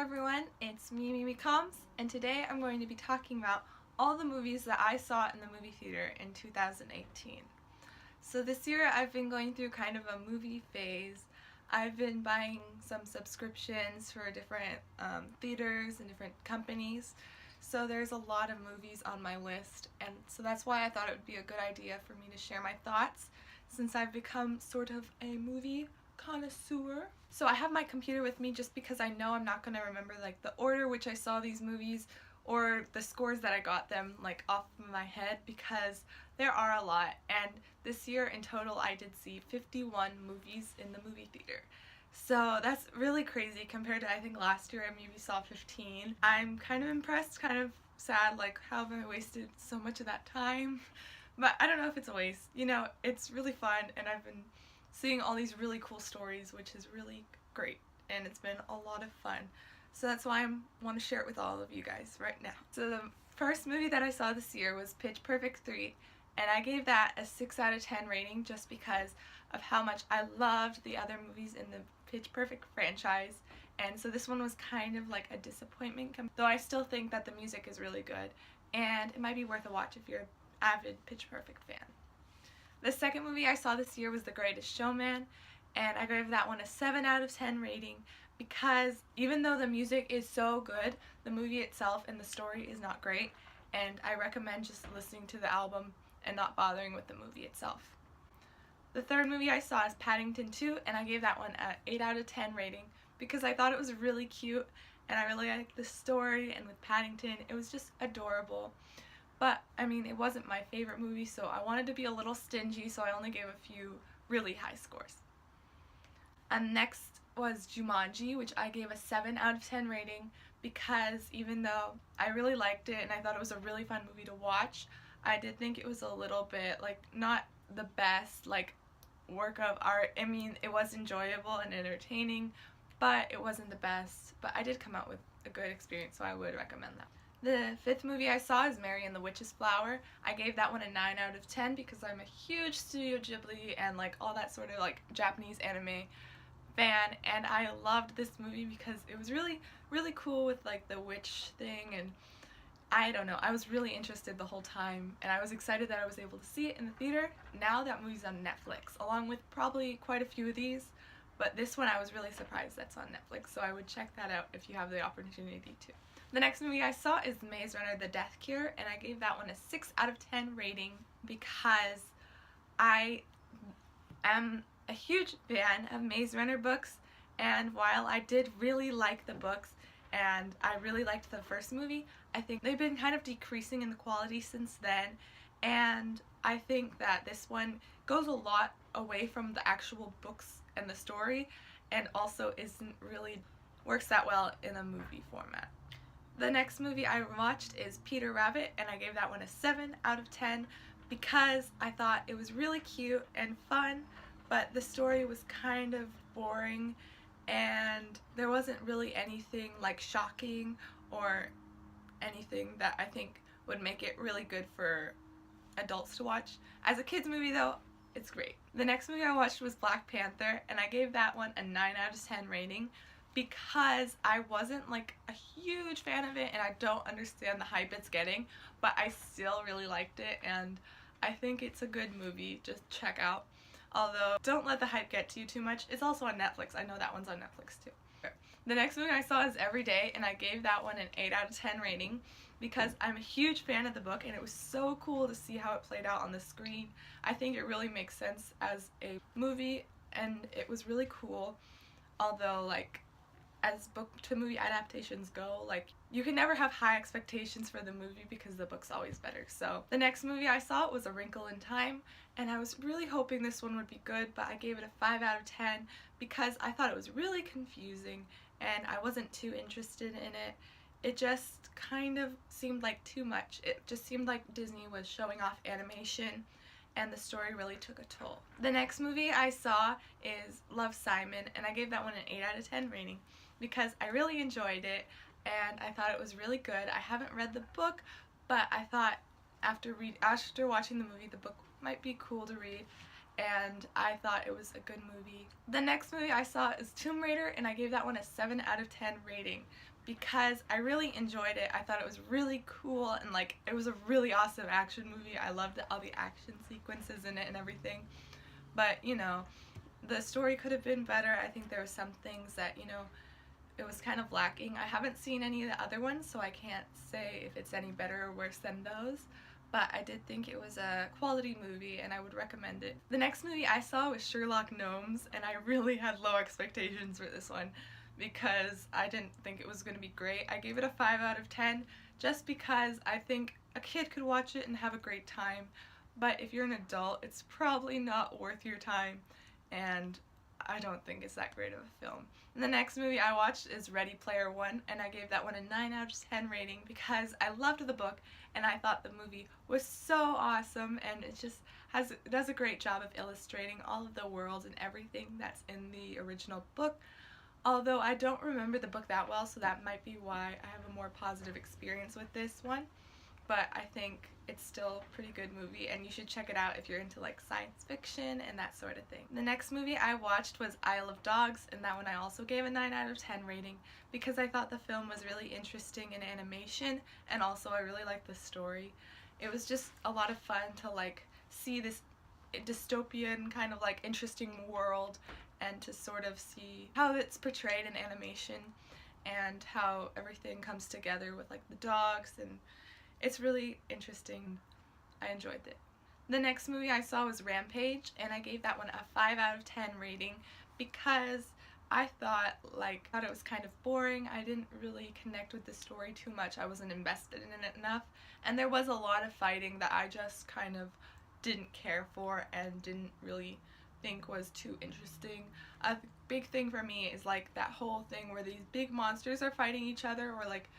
everyone, it's me, Mimi Combs, and today I'm going to be talking about all the movies that I saw in the movie theater in 2018. So this year I've been going through kind of a movie phase. I've been buying some subscriptions for different theaters and different companies. So there's a lot of movies on my list, and so that's why I thought it would be a good idea for me to share my thoughts since I've become sort of a movie connoisseur. So I have my computer with me just because I know I'm not going to remember like the order which I saw these movies or the scores that I got them like off of my head, because there are a lot, and this year in total I did see 51 movies in the movie theater. So that's really crazy compared to I think last year I maybe saw 15. I'm kind of impressed, kind of sad, like how have I wasted so much of that time? But I don't know if it's a waste. You know, it's really fun, and I've been seeing all these really cool stories, which is really great, and it's been a lot of fun. So that's why I want to share it with all of you guys right now. So the first movie that I saw this year was Pitch Perfect 3, and I gave that a 6 out of 10 rating just because of how much I loved the other movies in the Pitch Perfect franchise, and so this one was kind of like a disappointment, though I still think that the music is really good, and it might be worth a watch if you're an avid Pitch Perfect fan. The second movie I saw this year was The Greatest Showman, and I gave that one a 7 out of 10 rating because even though the music is so good, the movie itself and the story is not great, and I recommend just listening to the album and not bothering with the movie itself. The third movie I saw is Paddington 2, and I gave that one an 8 out of 10 rating because I thought it was really cute, and I really liked the story, and with Paddington, it was just adorable. But, I mean, it wasn't my favorite movie, so I wanted to be a little stingy, so I only gave a few really high scores. And next was Jumanji, which I gave a 7 out of 10 rating because even though I really liked it and I thought it was a really fun movie to watch, I did think it was a little bit, like, not the best, like, work of art. I mean, it was enjoyable and entertaining, but it wasn't the best. But I did come out with a good experience, so I would recommend that. The fifth movie I saw is Mary and the Witch's Flower. I gave that one a 9 out of 10 because I'm a huge Studio Ghibli and like all that sort of like Japanese anime fan, and I loved this movie because it was really cool with like the witch thing, and I don't know, I was really interested the whole time, and I was excited that I was able to see it in the theater. Now that movie's on Netflix, along with probably quite a few of these, but this one I was really surprised that's on Netflix, so I would check that out if you have the opportunity to. The next movie I saw is Maze Runner: The Death Cure, and I gave that one a 6 out of 10 rating because I am a huge fan of Maze Runner books, and while I did really like the books and I really liked the first movie, I think they've been kind of decreasing in the quality since then, and I think that this one goes a lot away from the actual books and the story, and also isn't really works that well in a movie format. The next movie I watched is Peter Rabbit, and I gave that one a 7 out of 10 because I thought it was really cute and fun, but the story was kind of boring and there wasn't really anything like shocking or anything that I think would make it really good for adults to watch. As a kids movie though, it's great. The next movie I watched was Black Panther, and I gave that one a 9 out of 10 rating because I wasn't like a huge fan of it and I don't understand the hype it's getting, but I still really liked it and I think it's a good movie. Just check out. Although, don't let the hype get to you too much. It's also on Netflix. I know that one's on Netflix too. The next movie I saw is Every Day, and I gave that one an 8 out of 10 rating because I'm a huge fan of the book and it was so cool to see how it played out on the screen. I think it really makes sense as a movie and it was really cool. Although, like, as book to movie adaptations go, like, you can never have high expectations for the movie because the book's always better. So the next movie I saw was A Wrinkle in Time, and I was really hoping this one would be good, but I gave it a 5 out of 10 because I thought it was really confusing and I wasn't too interested in it. It just kind of seemed like too much. It just seemed like Disney was showing off animation and the story really took a toll. The next movie I saw is Love, Simon, and I gave that one an 8 out of 10 rating because I really enjoyed it and I thought it was really good. I haven't read the book, but I thought after watching the movie, the book might be cool to read, and I thought it was a good movie. The next movie I saw is Tomb Raider, and I gave that one a 7 out of 10 rating because I really enjoyed it. I thought it was really cool and like it was a really awesome action movie. I loved all the action sequences in it and everything. But, you know, the story could have been better. I think there were some things that, you know, it was kind of lacking. I haven't seen any of the other ones, so I can't say if it's any better or worse than those. But I did think it was a quality movie and I would recommend it. The next movie I saw was Sherlock Gnomes, and I really had low expectations for this one because I didn't think it was going to be great. I gave it a 5 out of 10 just because I think a kid could watch it and have a great time. But if you're an adult, it's probably not worth your time, and I don't think it's that great of a film. And the next movie I watched is Ready Player One, and I gave that one a 9 out of 10 rating because I loved the book and I thought the movie was so awesome, and it just does a great job of illustrating all of the world and everything that's in the original book. Although I don't remember the book that well, so that might be why I have a more positive experience with this one. But I think it's still a pretty good movie, and you should check it out if you're into like science fiction and that sort of thing. The next movie I watched was Isle of Dogs, and that one I also gave a 9 out of 10 rating because I thought the film was really interesting in animation, and also I really liked the story. It was just a lot of fun to like see this dystopian kind of like interesting world and to sort of see how it's portrayed in animation and how everything comes together with like the dogs, and it's really interesting. I enjoyed it. The next movie I saw was Rampage, and I gave that one a 5 out of 10 rating because I thought it was kind of boring. I didn't really connect with the story too much. I wasn't invested in it enough, and there was a lot of fighting that I just kind of didn't care for and didn't really think was too interesting. A big thing for me is like that whole thing where these big monsters are fighting each other, or like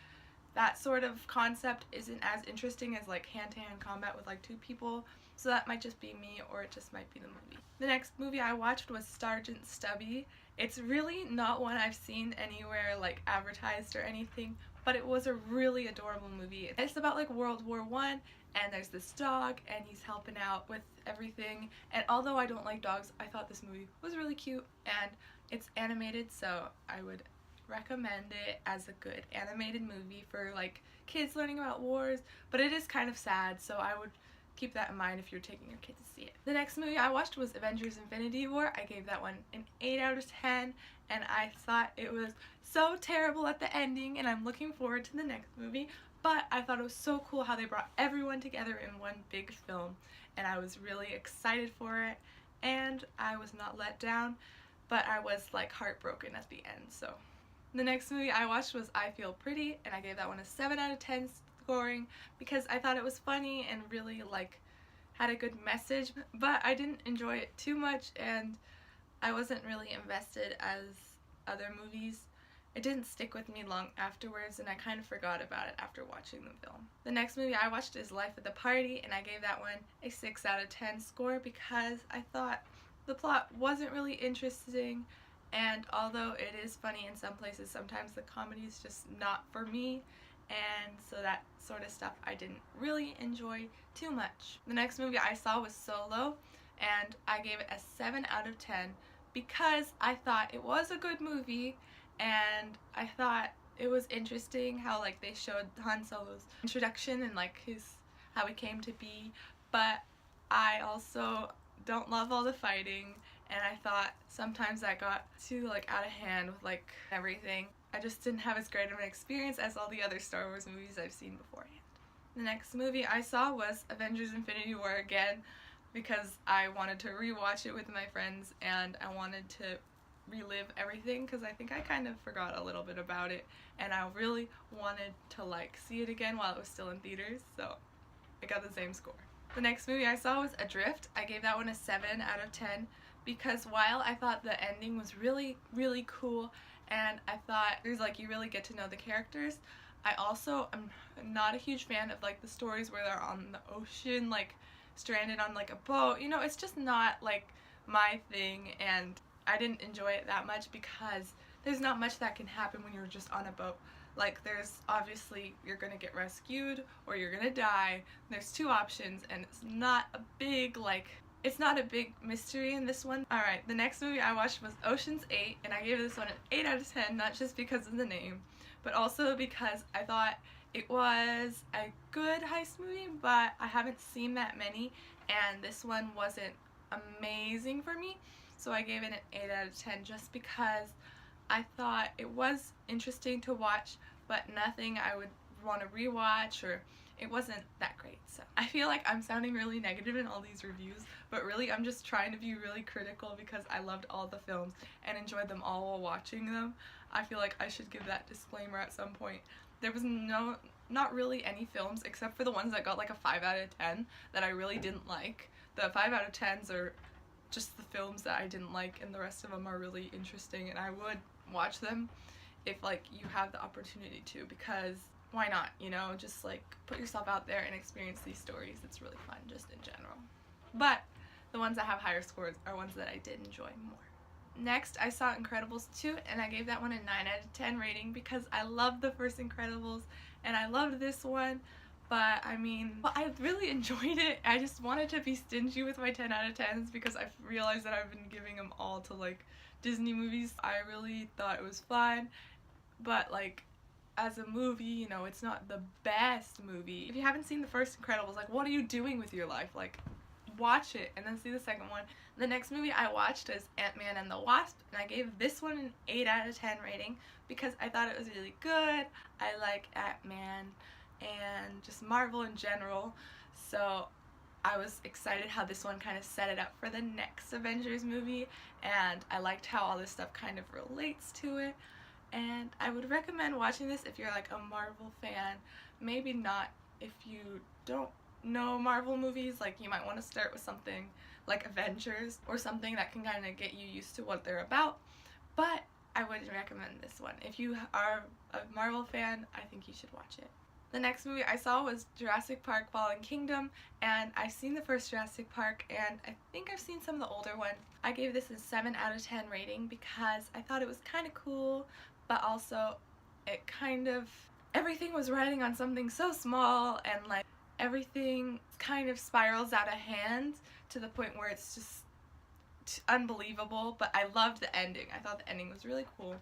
that sort of concept isn't as interesting as like hand-to-hand combat with like two people, so that might just be me, or it just might be the movie. The next movie I watched was Sergeant Stubby. It's really not one I've seen anywhere like advertised or anything, but it was a really adorable movie. It's about like World War I, and there's this dog and he's helping out with everything, and although I don't like dogs, I thought this movie was really cute, and it's animated, so I would recommend it as a good animated movie for like kids learning about wars, but it is kind of sad, so I would keep that in mind if you're taking your kid to see it. The next movie I watched was Avengers Infinity War. I gave that one an 8 out of 10, and I thought it was so terrible at the ending, and I'm looking forward to the next movie, but I thought it was so cool how they brought everyone together in one big film, and I was really excited for it, and I was not let down, but I was like heartbroken at the end. So the next movie I watched was I Feel Pretty, and I gave that one a 7 out of 10 scoring because I thought it was funny and really like had a good message, but I didn't enjoy it too much, and I wasn't really invested as other movies. It didn't stick with me long afterwards, and I kind of forgot about it after watching the film. The next movie I watched is Life at the Party, and I gave that one a 6 out of 10 score because I thought the plot wasn't really interesting, and although it is funny in some places, sometimes the comedy is just not for me, and so that sort of stuff I didn't really enjoy too much. The next movie I saw was Solo, and I gave it a 7 out of 10 because I thought it was a good movie, and I thought it was interesting how like they showed Han Solo's introduction and like how he came to be, but I also don't love all the fighting, and I thought sometimes that got too like out of hand with like everything. I just didn't have as great of an experience as all the other Star Wars movies I've seen beforehand. The next movie I saw was Avengers Infinity War again because I wanted to rewatch it with my friends, and I wanted to relive everything because I think I kind of forgot a little bit about it, and I really wanted to like see it again while it was still in theaters, so I got the same score. The next movie I saw was Adrift. I gave that one a 7 out of 10 because while I thought the ending was really, really cool, and I thought there's like you really get to know the characters, I also am not a huge fan of like the stories where they're on the ocean, like stranded on like a boat. You know, it's just not like my thing, and I didn't enjoy it that much because there's not much that can happen when you're just on a boat. Like there's obviously you're gonna get rescued or you're gonna die. There's two options, and it's not a big mystery in this one. Alright, the next movie I watched was Ocean's 8, and I gave this one an 8 out of 10, not just because of the name, but also because I thought it was a good heist movie, but I haven't seen that many, and this one wasn't amazing for me, so I gave it an 8 out of 10 just because I thought it was interesting to watch, but nothing I would want to rewatch, or it wasn't that great. So I feel like I'm sounding really negative in all these reviews, but really I'm just trying to be really critical because I loved all the films and enjoyed them all while watching them. I feel like I should give that disclaimer at some point. There was not really any films except for the ones that got like a 5 out of 10 that I really didn't like. The 5 out of 10s are just the films that I didn't like, and the rest of them are really interesting, and I would watch them if like you have the opportunity to, because why not, you know, just like put yourself out there and experience these stories. It's really fun just in general. But the ones that have higher scores are ones that I did enjoy more. Next, I saw Incredibles 2, and I gave that one a 9 out of 10 rating because I loved the first Incredibles and I loved this one. But I mean, I really enjoyed it. I just wanted to be stingy with my 10 out of 10s because I've realized that I've been giving them all to like Disney movies. I really thought it was fun, but like as a movie, you know, it's not the best movie. If you haven't seen the first Incredibles, like what are you doing with your life? Like watch it and then see the second one. The next movie I watched is Ant-Man and the Wasp, and I gave this one an 8 out of 10 rating because I thought it was really good. I like Ant-Man and just Marvel in general, so I was excited how this one kind of set it up for the next Avengers movie, and I liked how all this stuff kind of relates to it. And I would recommend watching this if you're like a Marvel fan. Maybe not if you don't know Marvel movies. Like you might want to start with something like Avengers or something that can kind of get you used to what they're about. But I would recommend this one. If you are a Marvel fan, I think you should watch it. The next movie I saw was Jurassic Park Fallen Kingdom, and I've seen the first Jurassic Park, and I think I've seen some of the older ones. I gave this a 7 out of 10 rating because I thought it was kind of cool, but also it kind of, everything was riding on something so small, and like everything kind of spirals out of hand to the point where it's just unbelievable, but I loved the ending. I thought the ending was really cool.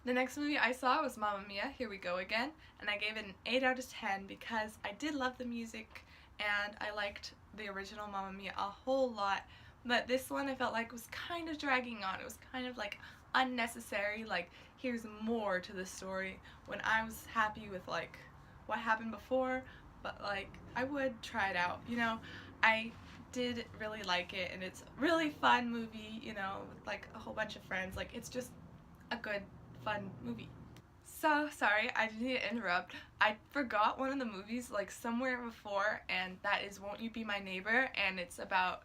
The next movie I saw was Mamma Mia, Here We Go Again, and I gave it an 8 out of 10 because I did love the music and I liked the original Mamma Mia a whole lot, but this one I felt like was kind of dragging on. It was kind of like unnecessary, like here's more to the story, when I was happy with like what happened before, but like I would try it out, you know. I did really like it, and it's a really fun movie, you know, with like a whole bunch of friends. Like it's just a good fun movie. So sorry, I didn't need to interrupt. I forgot one of the movies like somewhere before, and that is Won't You Be My Neighbor, and it's about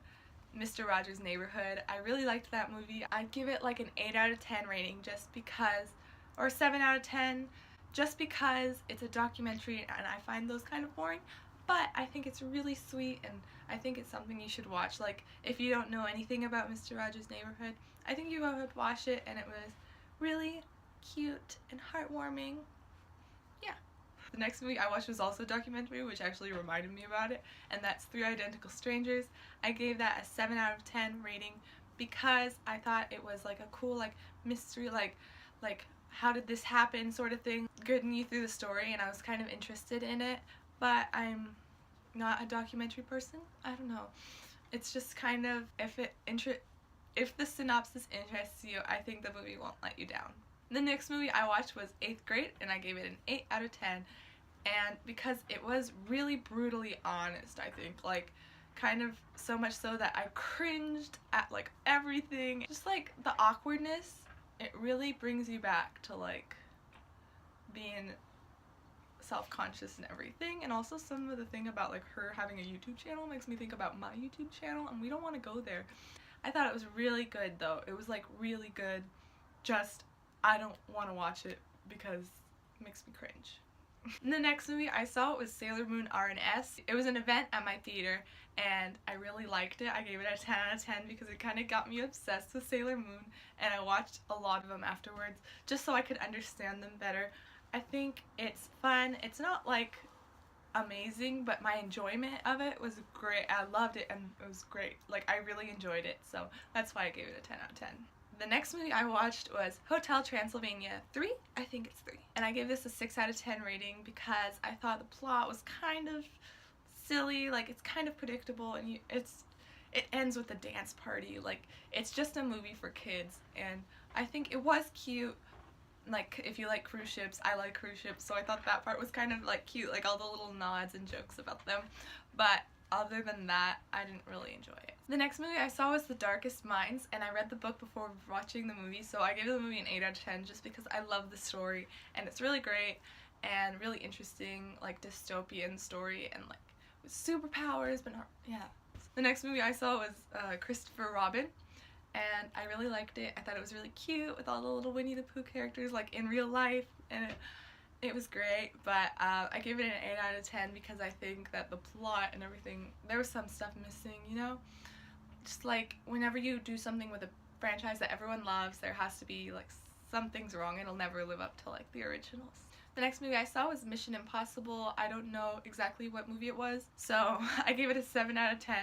Mr. Rogers' Neighborhood. I really liked that movie. I'd give it like an 8 out of 10 rating just because, or 7 out of 10, just because it's a documentary and I find those kind of boring, but I think it's really sweet and I think it's something you should watch. Like if you don't know anything about Mr. Rogers' Neighborhood, I think you would watch it, and it was really cute and heartwarming. Yeah. The next movie I watched was also a documentary, which actually reminded me about it, and that's Three Identical Strangers. I gave that a 7 out of 10 rating because I thought it was like a cool like mystery, like how did this happen sort of thing, getting you through the story, and I was kind of interested in it, but I'm not a documentary person. I don't know. It's just kind of, if the synopsis interests you, I think the movie won't let you down. The next movie I watched was 8th Grade, and I gave it an 8 out of 10, and because it was really brutally honest, I think, like kind of so much so that I cringed at like everything. Just like the awkwardness, it really brings you back to like being self-conscious and everything, and also some of the thing about like her having a YouTube channel makes me think about my YouTube channel, and we don't want to go there. I thought it was really good though. It was like really good, just I don't want to watch it because it makes me cringe. The next movie I saw was Sailor Moon R&S. It was an event at my theater and I really liked it. I gave it a 10 out of 10 because it kind of got me obsessed with Sailor Moon, and I watched a lot of them afterwards just so I could understand them better. I think it's fun. It's not like amazing, but my enjoyment of it was great. I loved it and it was great. Like I really enjoyed it, so that's why I gave it a 10 out of 10. The next movie I watched was Hotel Transylvania 3, I think it's 3. And I gave this a 6 out of 10 rating because I thought the plot was kind of silly, like it's kind of predictable, and it ends with a dance party. Like, it's just a movie for kids, and I think it was cute. Like, if you like cruise ships, I like cruise ships, so I thought that part was kind of like cute, like all the little nods and jokes about them. But other than that, I didn't really enjoy it. The next movie I saw was The Darkest Minds, and I read the book before watching the movie, so I gave the movie an 8 out of 10 just because I love the story, and it's really great and really interesting, like dystopian story, and like with superpowers, but not, yeah. The next movie I saw was Christopher Robin, and I really liked it. I thought it was really cute with all the little Winnie the Pooh characters like in real life, and it was great, but I gave it an 8 out of 10 because I think that the plot and everything, there was some stuff missing, you know? Just like whenever you do something with a franchise that everyone loves, there has to be like something's wrong. It'll never live up to like the originals. The next movie I saw was Mission Impossible. I don't know exactly what movie it was, so I gave it a 7 out of 10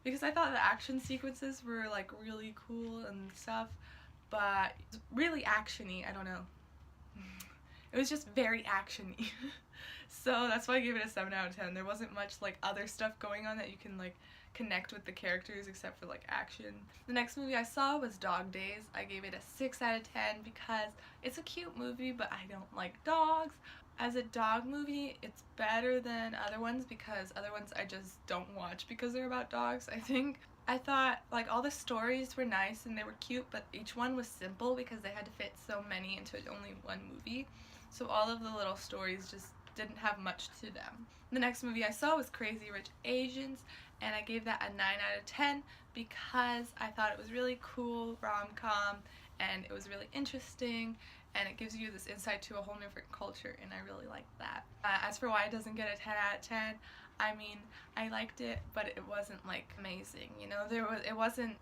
because I thought the action sequences were like really cool and stuff, but really actiony. I don't know. It was just very actiony. So that's why I gave it a 7 out of 10. There wasn't much like other stuff going on that you can like connect with the characters except for like action. The next movie I saw was Dog Days. I gave it a 6 out of 10 because it's a cute movie, but I don't like dogs. As a dog movie, it's better than other ones because other ones I just don't watch because they're about dogs, I think. I thought like all the stories were nice and they were cute, but each one was simple because they had to fit so many into only one movie. So all of the little stories just didn't have much to them. The next movie I saw was Crazy Rich Asians, and I gave that a 9 out of 10 because I thought it was really cool rom-com, and it was really interesting, and it gives you this insight to a whole different culture, and I really liked that. As for why it doesn't get a 10 out of 10, I mean, I liked it, but it wasn't like amazing, you know.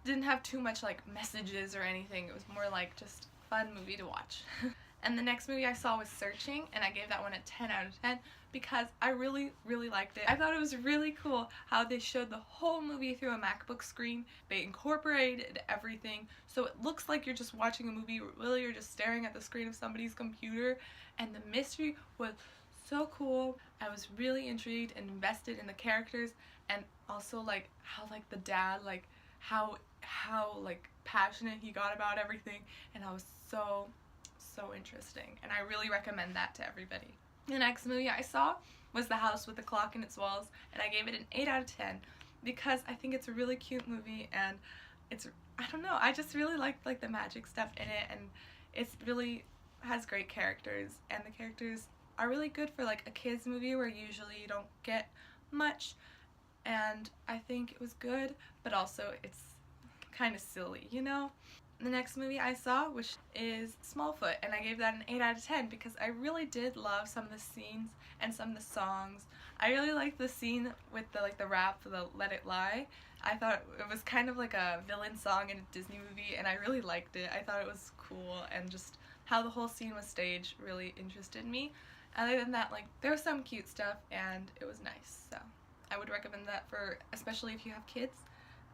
Didn't have too much like messages or anything. It was more like just a fun movie to watch. And the next movie I saw was Searching, and I gave that one a 10 out of 10 because I really, really liked it. I thought it was really cool how they showed the whole movie through a MacBook screen. They incorporated everything, so it looks like you're just watching a movie, really you're just staring at the screen of somebody's computer, and the mystery was so cool. I was really intrigued and invested in the characters, and also like how like the dad, like how like passionate he got about everything, and I was so interesting, and I really recommend that to everybody. The next movie I saw was The House with the Clock in Its Walls, and I gave it an 8 out of 10 because I think it's a really cute movie, and it's, I don't know, I just really liked like the magic stuff in it, and it's really has great characters, and the characters are really good for like a kids movie where usually you don't get much, and I think it was good, but also it's kind of silly, you know? The next movie I saw, which is Smallfoot, and I gave that an 8 out of 10 because I really did love some of the scenes and some of the songs. I really liked the scene with the rap for the Let It Lie. I thought it was kind of like a villain song in a Disney movie, and I really liked it. I thought it was cool, and just how the whole scene was staged really interested me. Other than that, like, there was some cute stuff, and it was nice, so I would recommend that for, especially if you have kids.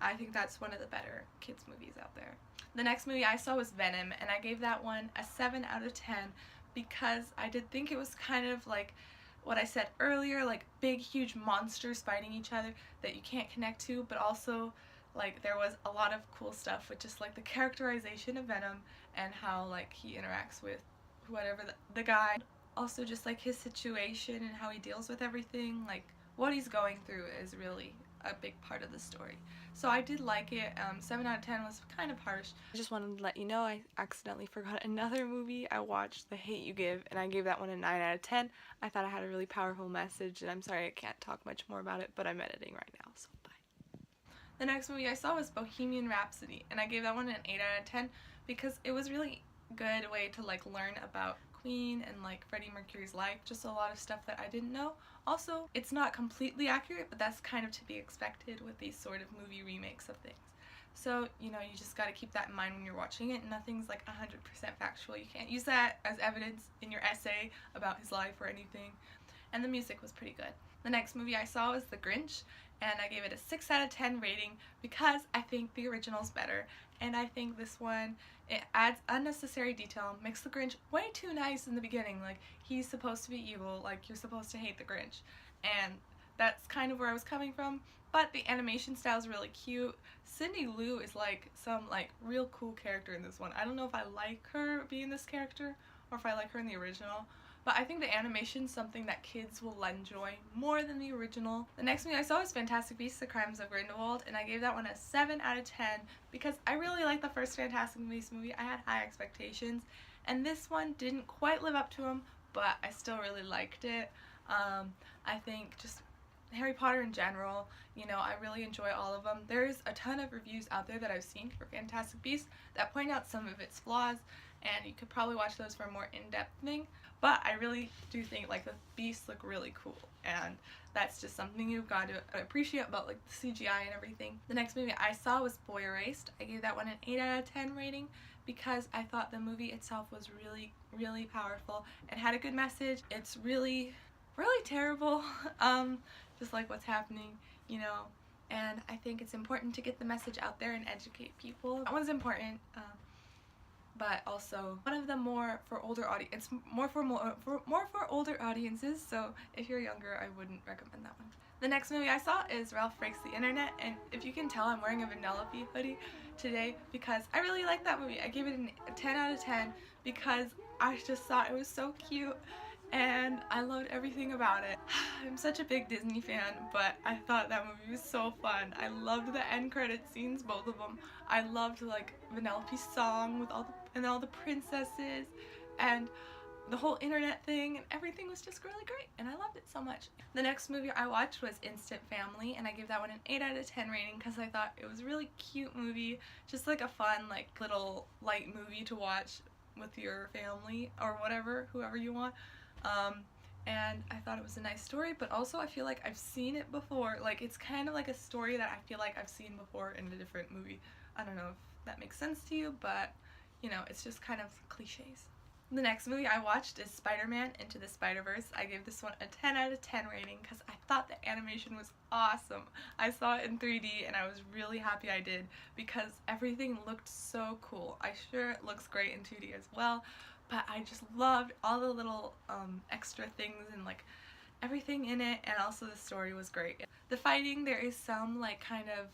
I think that's one of the better kids movies out there. The next movie I saw was Venom, and I gave that one a 7 out of 10 because I did think it was kind of like what I said earlier, like big huge monsters fighting each other that you can't connect to, but also like there was a lot of cool stuff with just like the characterization of Venom and how like he interacts with whatever the guy. Also just like his situation and how he deals with everything, like what he's going through is really a big part of the story. So I did like it. 7 out of 10 was kind of harsh. I just wanted to let you know I accidentally forgot another movie. I watched The Hate U Give, and I gave that one a 9 out of 10. I thought it had a really powerful message, and I'm sorry I can't talk much more about it, but I'm editing right now, so bye. The next movie I saw was Bohemian Rhapsody, and I gave that one an 8 out of 10 because it was really good way to like learn about Queen and like Freddie Mercury's life, just a lot of stuff that I didn't know. Also, it's not completely accurate, but that's kind of to be expected with these sort of movie remakes of things. So, you know, you just gotta keep that in mind when you're watching it. Nothing's like 100% factual. You can't use that as evidence in your essay about his life or anything. and the music was pretty good. The next movie I saw was The Grinch, and I gave it a 6 out of 10 rating because I think the original's better, and I think this one, it adds unnecessary detail, makes the Grinch way too nice in the beginning. Like, he's supposed to be evil, like, you're supposed to hate the Grinch, and that's kind of where I was coming from. But the animation style is really cute. Cindy Lou is like some like real cool character in this one. I don't know if I like her being this character or if I like her in the original, but I think the animation is something that kids will enjoy more than the original. The next movie I saw was Fantastic Beasts: The Crimes of Grindelwald, and I gave that one a 7 out of 10 because I really liked the first Fantastic Beasts movie. I had high expectations, and this one didn't quite live up to them, but I still really liked it. I think just Harry Potter in general, you know, I really enjoy all of them. There's a ton of reviews out there that I've seen for Fantastic Beasts that point out some of its flaws, and you could probably watch those for a more in-depth thing, but I really do think like the beasts look really cool, and that's just something you've got to appreciate about like the CGI and everything. The next movie I saw was Boy Erased. I gave that one an 8 out of 10 rating because I thought the movie itself was really powerful and had a good message. It's really terrible, just like what's happening, you know, and I think it's important to get the message out there and educate people. That one's important, but also one of the more for older audience, more for older audiences, so if you're younger, I wouldn't recommend that one. The next movie I saw is Ralph Breaks the Internet, and if you can tell, I'm wearing a Vanellope hoodie today because I really like that movie. I gave it a 10 out of 10 because I just thought it was so cute, and I loved everything about it. I'm such a big Disney fan, but I thought that movie was so fun. I loved the end credit scenes, both of them. I loved like Vanellope's song with all the princesses, and the whole internet thing, and everything was just really great, and I loved it so much. The next movie I watched was Instant Family, and I gave that one an 8 out of 10 rating because I thought it was a really cute movie, just like a fun like little light movie to watch with your family or whatever, whoever you want. And I thought it was a nice story, but also I feel like I've seen it before. Like, it's kind of like a story that I feel like I've seen before in a different movie. I don't know if that makes sense to you, but, you know, it's just kind of cliches. The next movie I watched is Spider-Man Into the Spider-Verse. I gave this one a 10 out of 10 rating because I thought the animation was awesome. I saw it in 3D and I was really happy I did because everything looked so cool. I'm sure it looks great in 2D as well, but I just loved all the little extra things and like everything in it, and also the story was great. The fighting, there is some like kind of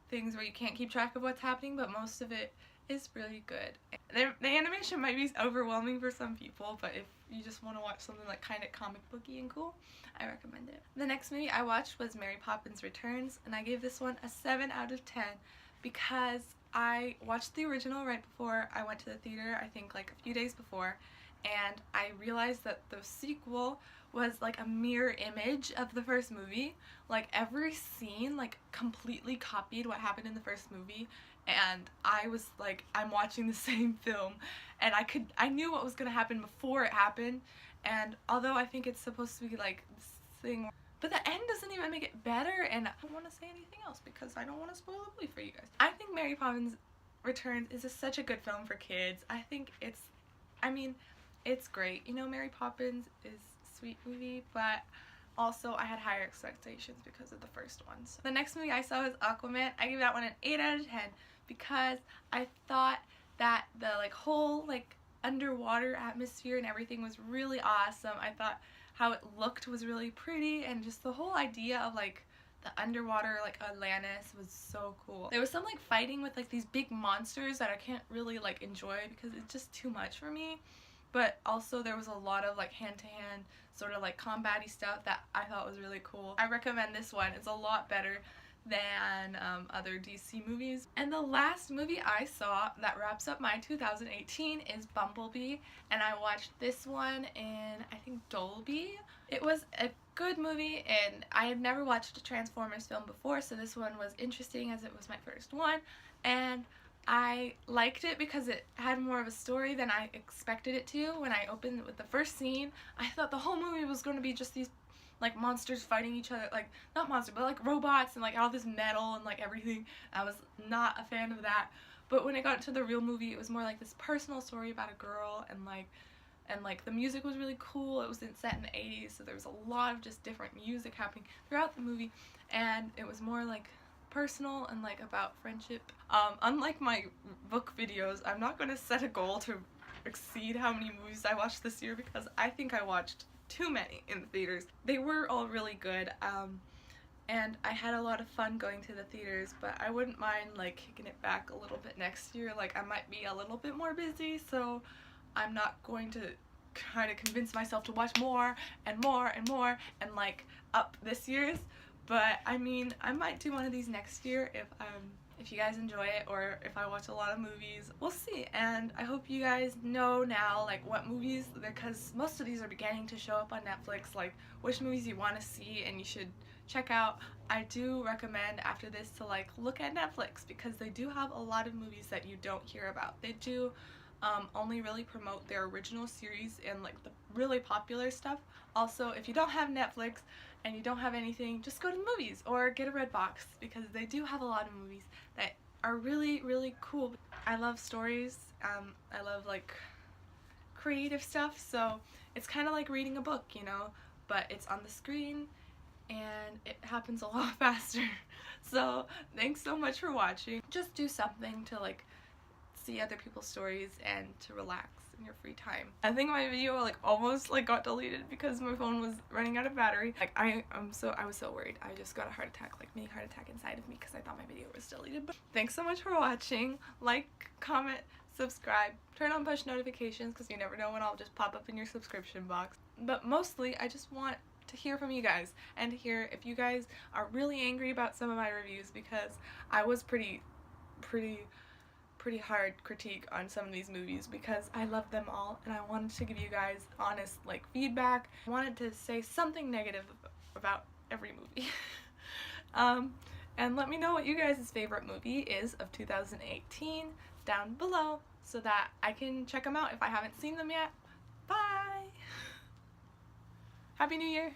things where you can't keep track of what's happening, but most of it is really good. The animation might be overwhelming for some people, but if you just want to watch something like kind of comic booky and cool, I recommend it. The next movie I watched was Mary Poppins Returns, and I gave this one a 7 out of 10 because I watched the original right before I went to the theater, I think like a few days before, and I realized that the sequel was like a mirror image of the first movie. Like, every scene like completely copied what happened in the first movie, and I was like, I'm watching the same film, and I knew what was gonna happen before it happened, and although I think it's supposed to be like this thing, but the end doesn't even make it better, and I don't want to say anything else because I don't want to spoil the movie for you guys. I think Mary Poppins Returns is such a good film for kids. I think it's great. You know, Mary Poppins is a sweet movie, but also I had higher expectations because of the first one. So the next movie I saw was Aquaman. I gave that one an 8 out of 10 because I thought that the like whole like underwater atmosphere and everything was really awesome. I thought how it looked was really pretty, and just the whole idea of like the underwater like Atlantis was so cool. There was some like fighting with like these big monsters that I can't really like enjoy because it's just too much for me, but also there was a lot of like hand-to-hand sort of like combat-y stuff that I thought was really cool. I recommend this one. It's a lot better than other DC movies. And the last movie I saw that wraps up my 2018 is Bumblebee, and I watched this one in, I think, Dolby. It was a good movie, and I had never watched a Transformers film before, so this one was interesting as it was my first one, and I liked it because it had more of a story than I expected it to. When I opened with the first scene, I thought the whole movie was going to be just these like monsters fighting each other, like not monsters but like robots and like all this metal and like everything. I was not a fan of that, but when it got to the real movie, it was more like this personal story about a girl and like and like the music was really cool. It was set in the 80s, so there was a lot of just different music happening throughout the movie, and it was more like personal and like about friendship. Unlike my book videos, I'm not going to set a goal to exceed how many movies I watched this year, because I think I watched too many in the theaters. They were all really good, and I had a lot of fun going to the theaters, but I wouldn't mind like kicking it back a little bit next year. Like I might be a little bit more busy, so I'm not going to try to convince myself to watch more and more and more and like up this year's. But I mean, I might do one of these next year if you guys enjoy it, or if I watch a lot of movies. We'll see. And I hope you guys know now like what movies, because most of these are beginning to show up on Netflix, like which movies you want to see and you should check out. I do recommend after this to like look at Netflix, because they do have a lot of movies that you don't hear about. They do only really promote their original series and like the really popular stuff. Also, if you don't have Netflix and you don't have anything, just go to the movies or get a Redbox, because they do have a lot of movies that are really, really cool. I love stories. I love like creative stuff, so it's kind of like reading a book, you know, but it's on the screen and it happens a lot faster. So thanks so much for watching. Just do something to like see other people's stories and to relax in your free time. I think my video like almost like got deleted because my phone was running out of battery. Like I was so worried. I just got a heart attack, like mini heart attack inside of me, because I thought my video was deleted. But thanks so much for watching. Like, comment, subscribe, turn on push notifications, because you never know when I'll just pop up in your subscription box. But mostly I just want to hear from you guys and to hear if you guys are really angry about some of my reviews, because I was pretty hard critique on some of these movies, because I love them all and I wanted to give you guys honest like feedback. I wanted to say something negative about every movie. And let me know what you guys' favorite movie is of 2018 down below, so that I can check them out if I haven't seen them yet. Bye! Happy New Year!